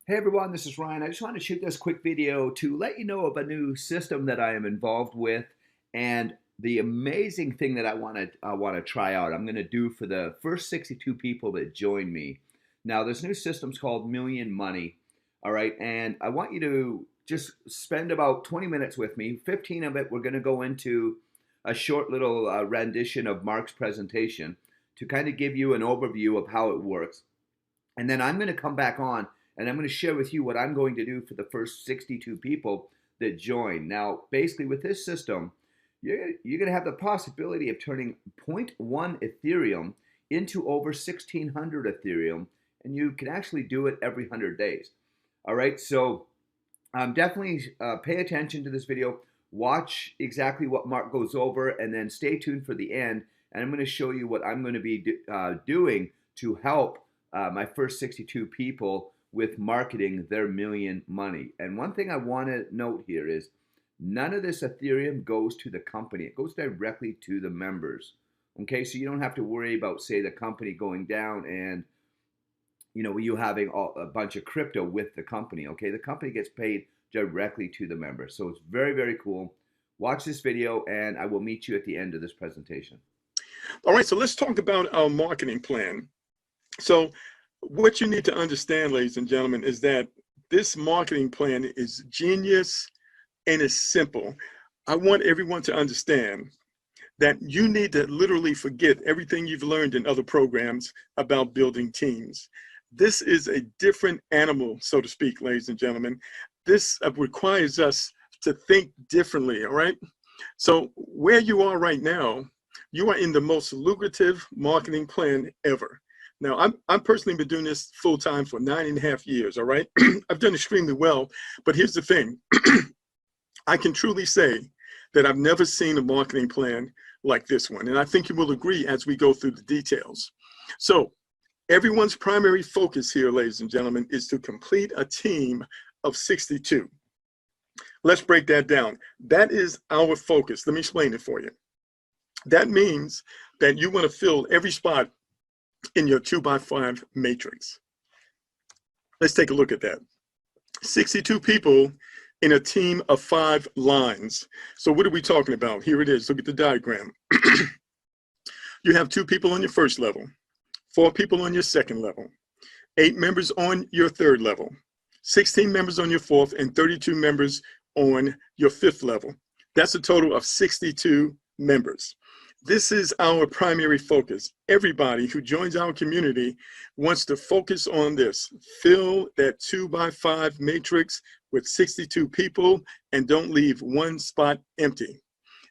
Hey everyone, this is Ryan. I just wanted to shoot this quick video to let you know of a new system that I am involved with and the amazing thing that I want to try out. I'm going to do for the first 62 people that join me. Now, this new system's called Million Money. All right, and I want you to just spend about 20 minutes with me. 15 of it, we're going to go into a short little rendition of Mark's presentation to kind of give you an overview of how it works. And then I'm going to come back on and I'm going to share with you what I'm going to do for the first 62 people that join. Now, basically with this system, you're going to have the possibility of turning zero 0.1 Ethereum into over 1,600 Ethereum, and you can actually do it every 100 days. All right, so definitely pay attention to this video. Watch exactly what Mark goes over, and then stay tuned for the end. And I'm going to show you what I'm going to be doing to help my first 62 people with marketing their million money. And one thing I want to note here is none of this Ethereum goes to the company. It goes directly to the members. Okay, so you don't have to worry about, say, the company going down and you having a bunch of crypto with the company. Okay, the company gets paid directly to the members. So it's very, very cool. Watch this video and I will meet you at the end of this presentation. All right, so let's talk about our marketing plan. So what you need to understand, ladies and gentlemen, is that this marketing plan is genius and it's simple. I want everyone to understand that you need to literally forget everything you've learned in other programs about building teams. This is a different animal, so to speak, ladies and gentlemen. This requires us to think differently, all right? So where you are right now, you are in the most lucrative marketing plan ever. Now, I'm personally been doing this full time for 9.5 years, all right? I've done extremely well, but here's the thing. I can truly say that I've never seen a marketing plan like this one, and I think you will agree as we go through the details. So everyone's primary focus here, ladies and gentlemen, is to complete a team of 62. Let's break that down. That is our focus. Let me explain it for you. That means that you want to fill every spot in your 2x5 matrix. Let's take a look at that. 62 people in a team of 5 lines. So what are we talking about? Here it is. Look at the diagram. You have 2 people on your first level, 4 people on your second level, 8 members on your third level, 16 members on your fourth, and 32 members on your fifth level. That's a total of 62 members. This is our primary focus. Everybody who joins our community wants to focus on this. Fill that 2x5 matrix with 62 people and don't leave one spot empty.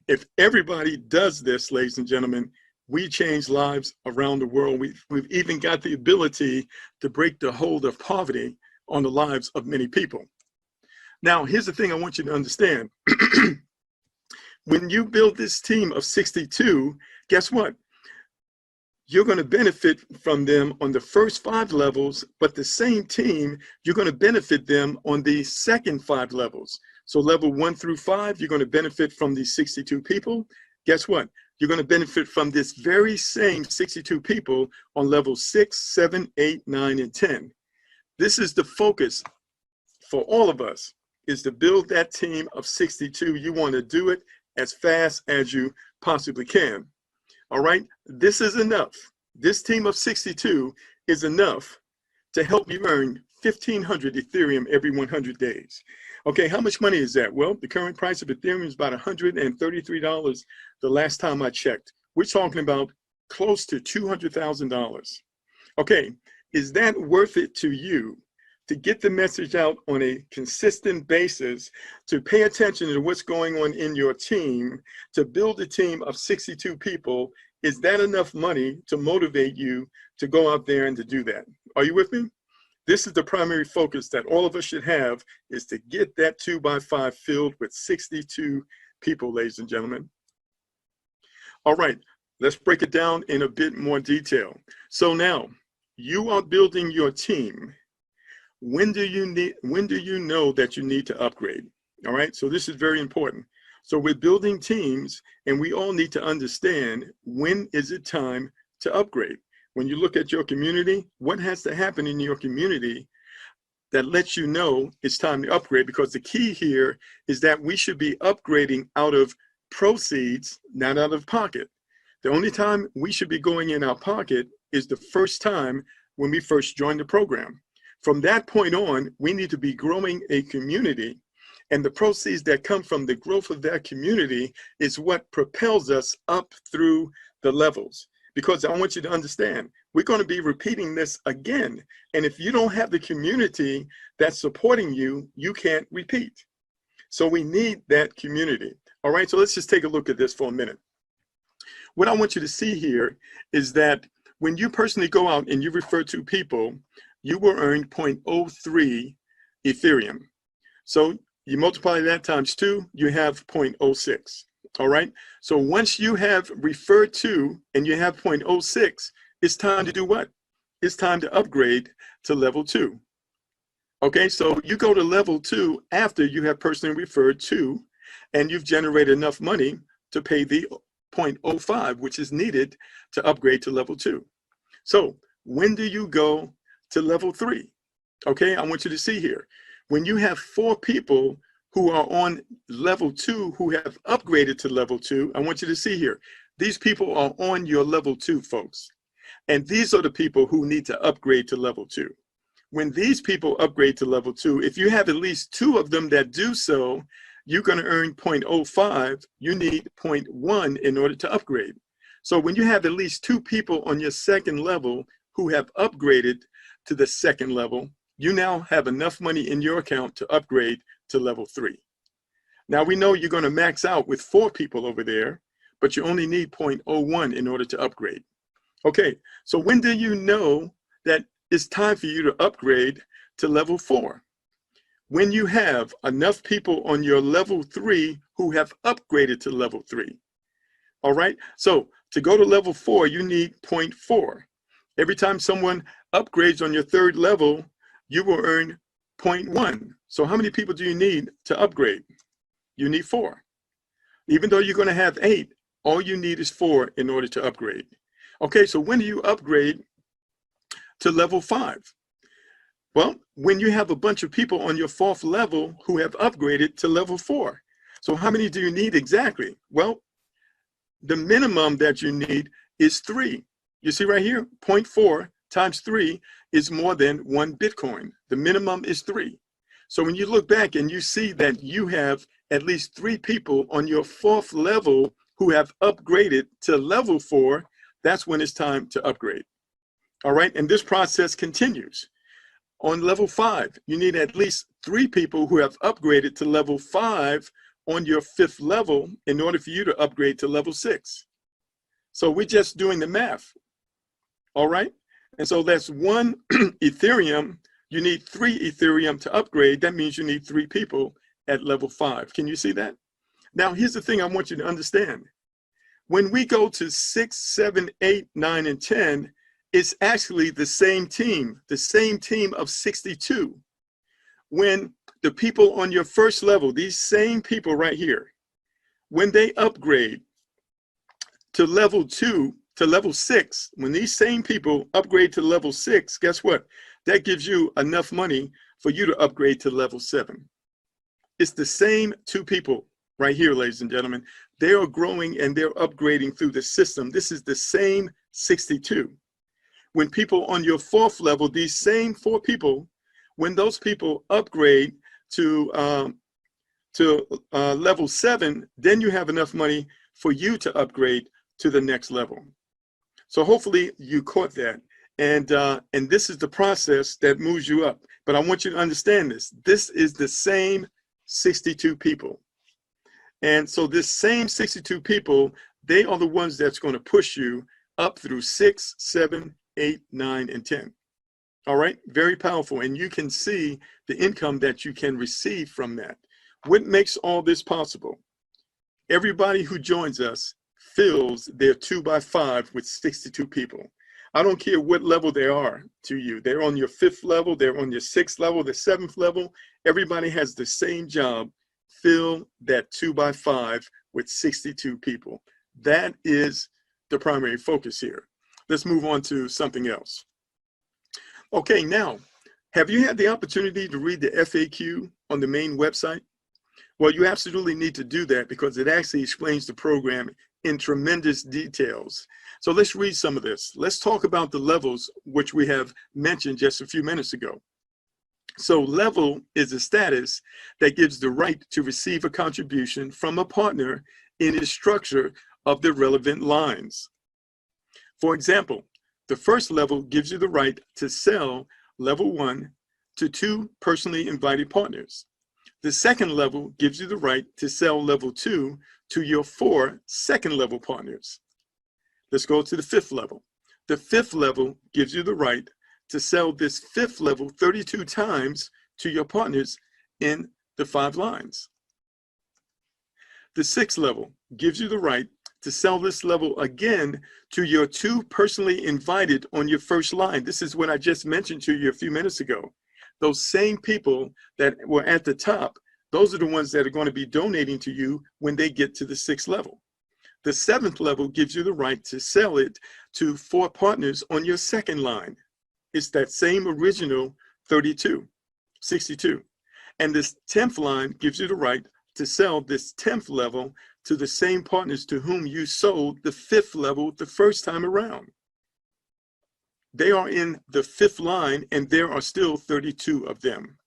If everybody does this, ladies and gentlemen, we change lives around the world. We've even got the ability to break the hold of poverty on the lives of many people. Now, here's the thing I want you to understand. When you build this team of 62, guess what? You're going to benefit from them on the first 5 levels, but the same team, you're going to benefit them on the second 5 levels. So level 1 through 5, you're going to benefit from these 62 people. Guess what? You're going to benefit from this very same 62 people on levels 6, 7, 8, 9, and 10. This is the focus for all of us, is to build that team of 62. You want to do it as fast as you possibly can. All right, this is enough. This team of 62 is enough to help you earn 1,500 Ethereum every 100 days. Okay, how much money is that? Well, the current price of Ethereum is about $133 the last time I checked. We're talking about close to $200,000. Okay, is that worth it to you? To get the message out on a consistent basis, to pay attention to what's going on in your team, to build a team of 62 people, is that enough money to motivate you to go out there and to do that? Are you with me? This is the primary focus that all of us should have, is to get that 2x5 filled with 62 people, ladies and gentlemen. All right, let's break it down in a bit more detail. So now, you are building your team. When do you know that you need to upgrade? All right, so this is very important. So we're building teams and we all need to understand, when is it time to upgrade? When you look at your community, what has to happen in your community that lets you know it's time to upgrade, because the key here is that we should be upgrading out of proceeds, not out of pocket. The only time we should be going in our pocket is the first time when we first join the program. From that point on, we need to be growing a community, and the proceeds that come from the growth of that community is what propels us up through the levels. Because I want you to understand, we're going to be repeating this again. And if you don't have the community that's supporting you, you can't repeat. So we need that community. All right, so let's just take a look at this for a minute. What I want you to see here is that when you personally go out and you refer to people, you will earn 0.03 Ethereum. So you multiply that times 2, you have 0.06. All right. So once you have referred to and you have 0.06, it's time to do what? It's time to upgrade to level 2. Okay. So you go to level 2 after you have personally referred to and you've generated enough money to pay the 0.05, which is needed to upgrade to level 2. So when do you go to level 3? Okay. I want you to see here. When you have 4 people who are on level 2 who have upgraded to level 2, I want you to see here, these people are on your level 2, folks. And these are the people who need to upgrade to level 2. When these people upgrade to level 2, if you have at least 2 of them that do so, you're going to earn 0.05. You need 0.1 in order to upgrade. So when you have at least 2 people on your second level who have upgraded to the second level, you now have enough money in your account to upgrade to level 3. Now we know you're going to max out with 4 people over there, but you only need 0.01 in order to upgrade. Okay, so when do you know that it's time for you to upgrade to level 4? When you have enough people on your level 3 who have upgraded to level 3. All right, so to go to level 4, you need 0.4. Every time someone upgrades on your 3rd level, you will earn 0.1. So how many people do you need to upgrade? You need 4. Even though you're going to have 8, all you need is 4 in order to upgrade. Okay, so when do you upgrade to level 5? Well, when you have a bunch of people on your 4th level who have upgraded to level 4. So how many do you need exactly? Well, the minimum that you need is 3. You see right here, 0.4 times 3 is more than 1 Bitcoin. The minimum is 3. So when you look back and you see that you have at least 3 people on your 4th level who have upgraded to level 4, that's when it's time to upgrade. All right, and this process continues. On level 5, you need at least 3 people who have upgraded to level 5 on your 5th level in order for you to upgrade to level 6. So we're just doing the math. All right, and so that's 1 Ethereum. You need 3 Ethereum to upgrade. That means you need 3 people at level 5. Can you see that? Now, here's the thing I want you to understand. When we go to 6, 7, 8, 9, and 10, it's actually the same team of 62. When the people on your 1st level, these same people right here, when they upgrade to level 2, to level 6, when these same people upgrade to level 6, guess what? That gives you enough money for you to upgrade to level 7. It's the same 2 people right here, ladies and gentlemen. They are growing and they're upgrading through the system. This is the same 62. When people on your 4th level, these same 4 people, when those people upgrade to level 7, then you have enough money for you to upgrade to the next level. So hopefully you caught that. And this is the process that moves you up. But I want you to understand this. This is the same 62 people. And so this same 62 people, they are the ones that's going to push you up through 6, 7, 8, 9, and 10. All right, very powerful. And you can see the income that you can receive from that. What makes all this possible? Everybody who joins us fills their 2x5 with 62 people. I don't care what level they are to you. They're on your 5th level, they're on your 6th level, the 7th level. Everybody has the same job. Fill that 2x5 with 62 people. That is the primary focus here. Let's move on to something else. Okay, now Have you had the opportunity to read the FAQ on the main website? Well, you absolutely need to do that because it actually explains the program in tremendous details. So let's read some of this. Let's talk about the levels, which we have mentioned just a few minutes ago. So level is a status that gives the right to receive a contribution from a partner in the structure of the relevant lines. For example, the first level gives you the right to sell level 1 to 2 personally invited partners. The second level gives you the right to sell level 2 to your 4 second level partners. Let's go to the 5th level. The 5th level gives you the right to sell this 5th level 32 times to your partners in the 5 lines. The 6th level gives you the right to sell this level again to your 2 personally invited on your first line. This is what I just mentioned to you a few minutes ago. Those same people that were at the top, those are the ones that are going to be donating to you when they get to the 6th level. The 7th level gives you the right to sell it to 4 partners on your second line. It's that same original 62. And this 10th line gives you the right to sell this 10th level to the same partners to whom you sold the 5th level the first time around. They are in the 5th line and there are still 32 of them.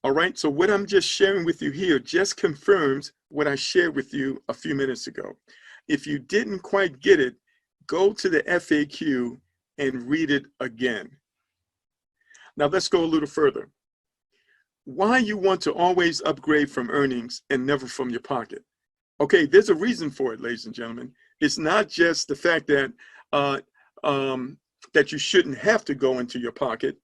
All right, so what I'm just sharing with you here just confirms what I shared with you a few minutes ago. If you didn't quite get it, go to the FAQ and read it again. Now let's go a little further. Why you want to always upgrade from earnings and never from your pocket? Okay, there's a reason for it, ladies and gentlemen. It's not just the fact that that you shouldn't have to go into your pocket.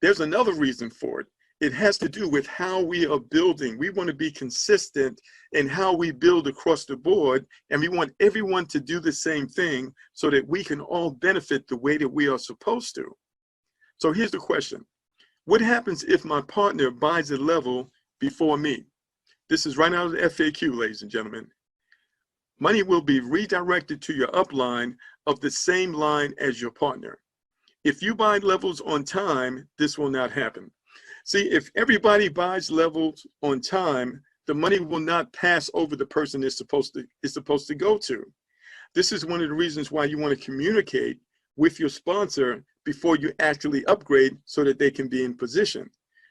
There's another reason for it. It has to do with how we are building. We want to be consistent in how we build across the board, and we want everyone to do the same thing so that we can all benefit the way that we are supposed to. So here's the question. What happens if my partner buys a level before me? This is right out of the FAQ, ladies and gentlemen. Money will be redirected to your upline of the same line as your partner. If you buy levels on time, this will not happen. See, if everybody buys levels on time, the money will not pass over the person it's supposed to go to. This is one of the reasons why you want to communicate with your sponsor before you actually upgrade so that they can be in position,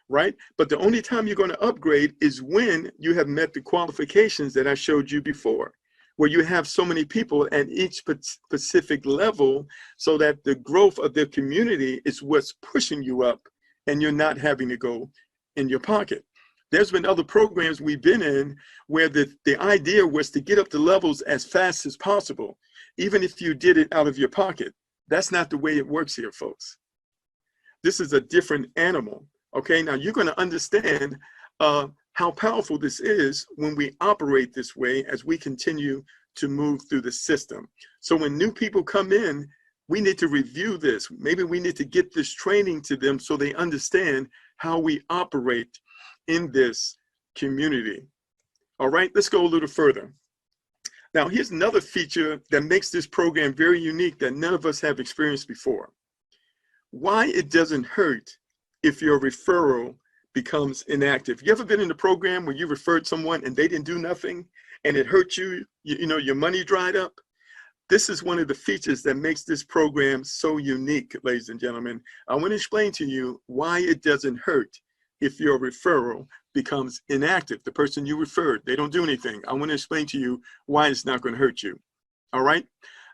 right? But the only time you're going to upgrade is when you have met the qualifications that I showed you before, where you have so many people at each specific level so that the growth of their community is what's pushing you up and you're not having to go in your pocket. There's been other programs we've been in where the idea was to get up the levels as fast as possible, even if you did it out of your pocket. That's not the way it works here, folks. This is a different animal, okay? Now you're gonna understand how powerful this is when we operate this way as we continue to move through the system. So when new people come in, we need to review this. Maybe we need to get this training to them so they understand how we operate in this community. All right, let's go a little further. Now, here's another feature that makes this program very unique that none of us have experienced before. Why it doesn't hurt if your referral becomes inactive. You ever been in a program where you referred someone and they didn't do nothing and it hurt you, you know, your money dried up? This is one of the features that makes this program so unique, ladies and gentlemen. I want to explain to you why it doesn't hurt if your referral becomes inactive. The person you referred, they don't do anything. I want to explain to you why it's not going to hurt you. All right?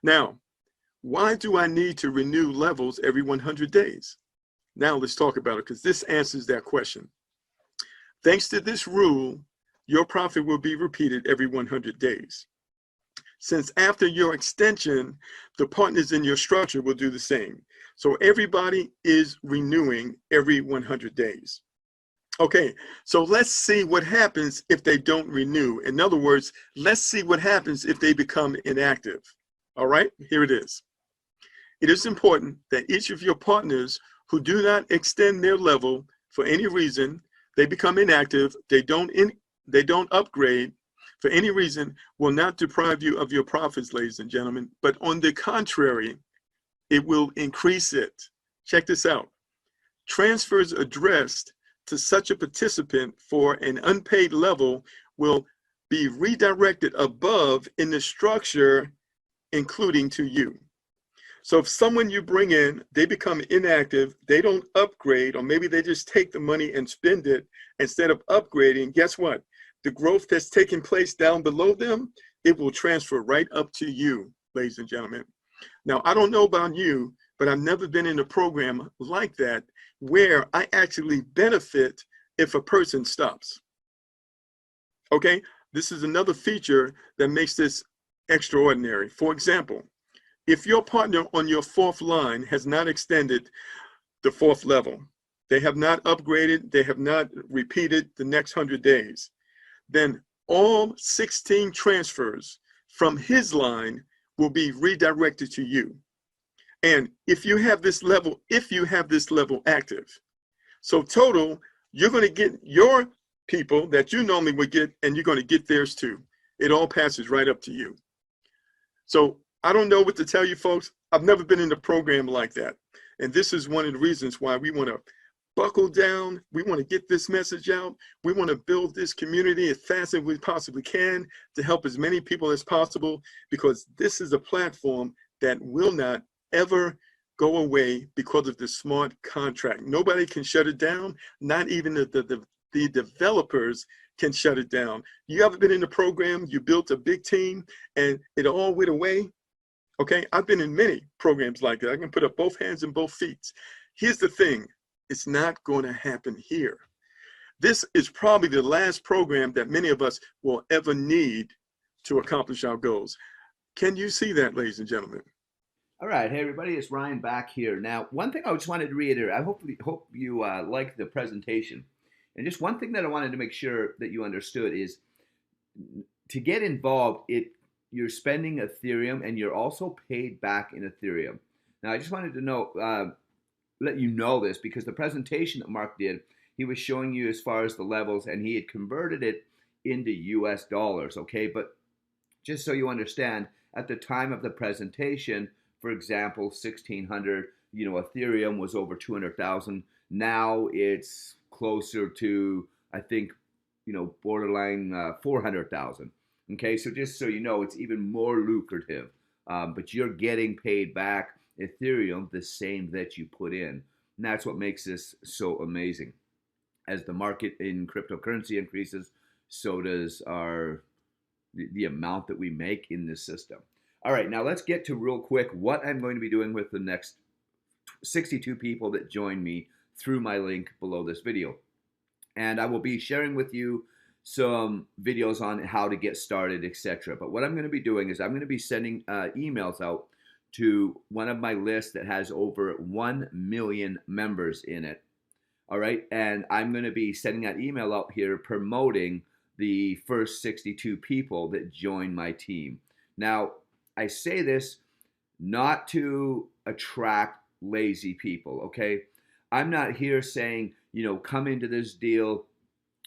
Now, why do I need to renew levels every 100 days? Now let's talk about it because this answers that question. Thanks to this rule, your profit will be repeated every 100 days. Since after your extension, the partners in your structure will do the same. So everybody is renewing every 100 days. Okay, so let's see what happens if they don't renew. In other words, let's see what happens if they become inactive. All right, here it is. It is important that each of your partners who do not extend their level for any reason, they become inactive, they don't upgrade, for any reason, will not deprive you of your profits, ladies and gentlemen, but on the contrary, it will increase it. Check this out. transfers addressed to such a participant for an unpaid level will be redirected above in the structure, including to you. So if someone you bring in, they become inactive, they don't upgrade, or maybe they just take the money and spend it instead of upgrading, guess what? The growth that's taking place down below them, it will transfer right up to you, ladies and gentlemen. Now, I don't know about you, but I've never been in a program like that where I actually benefit if a person stops. Okay, this is another feature that makes this extraordinary. For example, if your partner on your fourth line has not extended the fourth level, they have not upgraded, they have not repeated the next 100 days, then all 16 transfers from his line will be redirected to you. And if you have this level active, so total, you're going to get your people that you normally would get, and you're going to get theirs too. It all passes right up to you. So I don't know what to tell you folks. I've never been in a program like that. And this is one of the reasons why we want to buckle down. We want to get this message out. We want to build this community as fast as we possibly can to help as many people as possible, because this is a platform that will not ever go away because of the smart contract. Nobody can shut it down. Not even the developers can shut it down. You ever been in a program, you built a big team and it all went away? Okay, I've been in many programs like that. I can put up both hands and both feet. Here's the thing, it's not going to happen here. This is probably the last program that many of us will ever need to accomplish our goals. Can you see that, ladies and gentlemen? All right, hey everybody, it's Ryan back here. Now, one thing I just wanted to reiterate, I hope you liked the presentation. And just one thing that I wanted to make sure that you understood is to get involved, you're spending Ethereum and you're also paid back in Ethereum. Now, I just wanted to let you know this, because the presentation that Mark did, he was showing you as far as the levels and he had converted it into US dollars, okay? But just so you understand, at the time of the presentation, for example, 1600, Ethereum was over 200,000. Now it's closer to, I think, borderline 400,000. Okay, so just so you know, it's even more lucrative. But you're getting paid back Ethereum the same that you put in. And that's what makes this so amazing. As the market in cryptocurrency increases, so does the amount that we make in this system. All right, now let's get to real quick what I'm going to be doing with the next 62 people that join me through my link below this video. And I will be sharing with you some videos on how to get started, etc. But what I'm going to be doing is I'm going to be sending emails out to one of my lists that has over 1 million members in it. All right, and I'm going to be sending that email out here promoting the first 62 people that join my team. Now, I say this not to attract lazy people, okay? I'm not here saying, come into this deal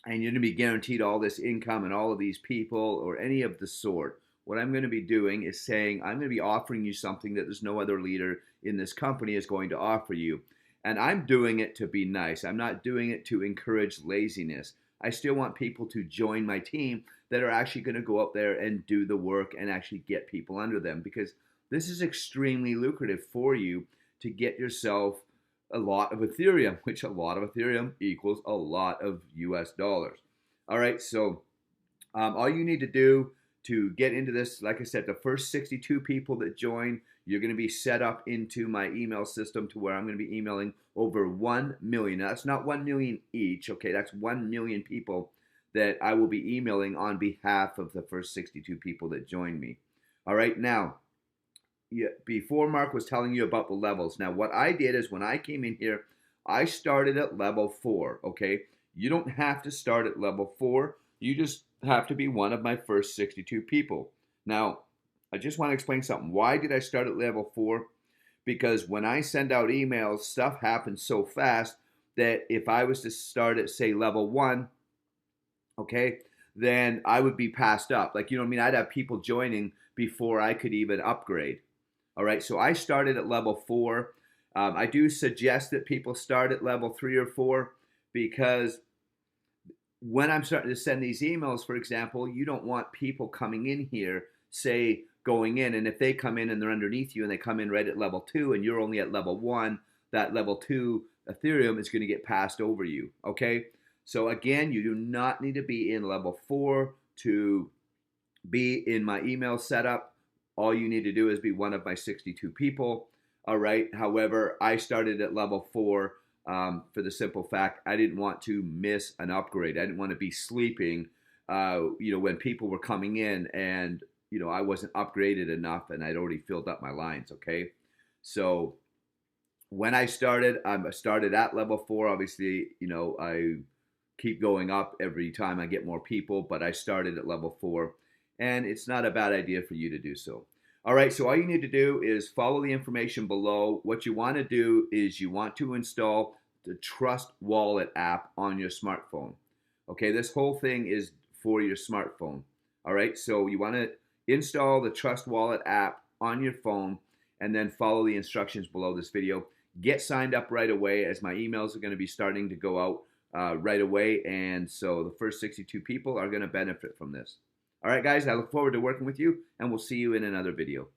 and you're going to be guaranteed all this income and all of these people or any of the sort. What I'm going to be doing is saying I'm going to be offering you something that there's no other leader in this company is going to offer you. And I'm doing it to be nice. I'm not doing it to encourage laziness. I still want people to join my team that are actually going to go out there and do the work and actually get people under them, because this is extremely lucrative for you to get yourself a lot of Ethereum, which a lot of Ethereum equals a lot of US dollars. All right, so all you need to do to get into this, like I said, the first 62 people that join, you're going to be set up into my email system to where I'm going to be emailing over 1 million. Now, that's not 1 million each, okay? That's 1 million people that I will be emailing on behalf of the first 62 people that join me. All right, now, before Mark was telling you about the levels, now what I did is when I came in here, I started at level 4, okay? You don't have to start at level 4. You just have to be one of my first 62 people. Now, I just want to explain something. Why did I start at level 4? Because when I send out emails, stuff happens so fast that if I was to start at, say, level 1, okay, then I would be passed up. Like, I'd have people joining before I could even upgrade. All right, so I started at level 4. I do suggest that people start at level 3 or 4 because when I'm starting to send these emails, for example, you don't want people coming in here, say, going in, and if they come in and they're underneath you and they come in right at level 2 and you're only at level 1, that level 2 Ethereum is going to get passed over you, okay? So again, you do not need to be in level 4 to be in my email setup. All you need to do is be one of my 62 people, all right? However, I started at level 4 for the simple fact I didn't want to miss an upgrade. I didn't want to be sleeping, when people were coming in and, I wasn't upgraded enough and I'd already filled up my lines, okay? So when I started at level 4. Obviously, I keep going up every time I get more people, but I started at level 4, and it's not a bad idea for you to do so. All right, so all you need to do is follow the information below. What you want to do is you want to install the Trust Wallet app on your smartphone. Okay, this whole thing is for your smartphone. All right, so you want to install the Trust Wallet app on your phone and then follow the instructions below this video. Get signed up right away, as my emails are going to be starting to go out right away, and so the first 62 people are going to benefit from this. All right, guys, I look forward to working with you, and we'll see you in another video.